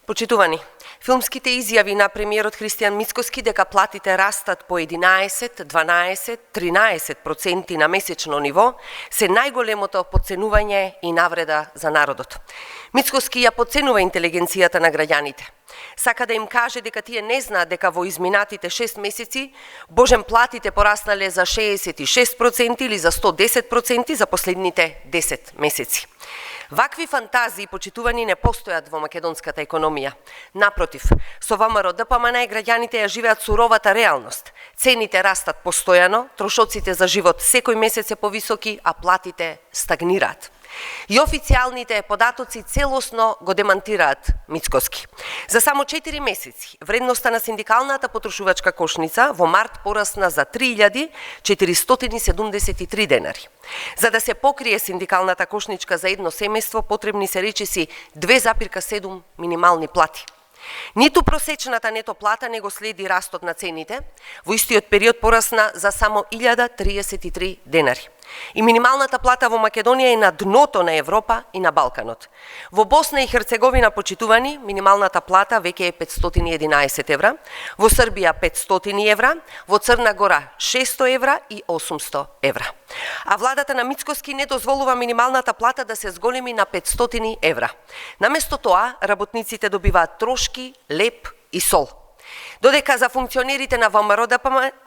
Почитувани, филмските изјави на премиерот Христијан Мицкоски дека платите растат по 11, 12, 13% на месечно ниво се најголемото подценување и навреда за народот. Мицкоски ја подценува интелигенцијата на граѓаните. Сака да им каже дека тие не знаат дека во изминатите 6 месеци божем платите пораснале за 66% или за 110% за последните 10 месеци. Вакви фантазии, почитувани, не постојат во македонската економија. Напротив, со ВМРО ДПМН граѓаните ја живеат суровата реалност. Цените растат постојано, трошоците за живот секој месец се повисоки, а платите стагнираат. И официјалните податоци целосно го демантираат Мицкоски. За само 4 месеци вредноста на синдикалната потрошувачка кошница во март порасна за 3473 денари. За да се покрие синдикалната кошничка за едно семејство потребни се речиси 2,7 минимални плати. Ниту просечната нето плата не го следи растот на цените, во истиот период порасна за само 1033 денари. И минималната плата во Македонија е на дното на Европа и на Балканот. Во Босна и Херцеговина, почитувани, минималната плата веќе е 511 евра, во Србија 500 евра, во Црна Гора 600 евра и 800 евра. А владата на Мицкоски не дозволува минималната плата да се зголеми на 500 евра. Наместо тоа, работниците добиваат трошки, леп и сол. Додека за функционерите на ВМРО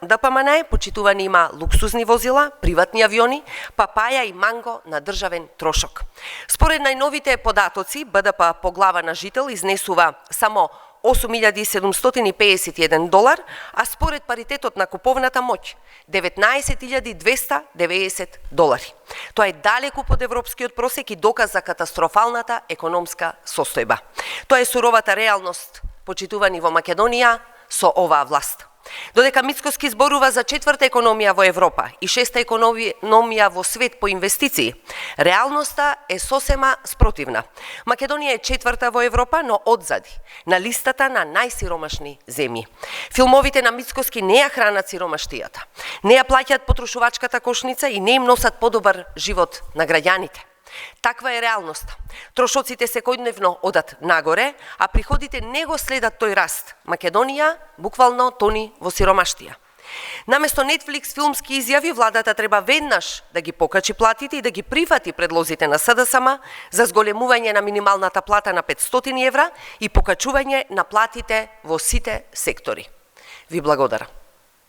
ДПМН почитувани има луксузни возила, приватни авиони, папаја и манго на државен трошок. Според најновите податоци, БДП по глава на жител изнесува само 8.751 долар, а според паритетот на куповната моќ 19.290 долари. Тоа е далеку под европскиот просек и доказ за катастрофалната економска состојба. Тоа е суровата реалност, почитувани во Македонија со оваа власт. Додека Мицкоски зборува за четврта економија во Европа и шеста економија во свет по инвестиции, реалноста е сосема спротивна. Македонија е четврта во Европа, но одзади, на листата на најсиромашни земји. Филмовите на Мицкоски не ја хранат сиромаштијата, не ја плаќаат потрошувачката кошница и не им носат подобар живот на граѓаните. Таква е реалноста. Трошоците секојдневно одат нагоре, а приходите не го следат тој раст. Македонија буквално тони во сиромаштија. Наместо Netflix филмски изјави, владата треба веднаш да ги покачи платите и да ги прифати предлозите на СДСМ за зголемување на минималната плата на 500 евра и покачување на платите во сите сектори. Ви благодарам.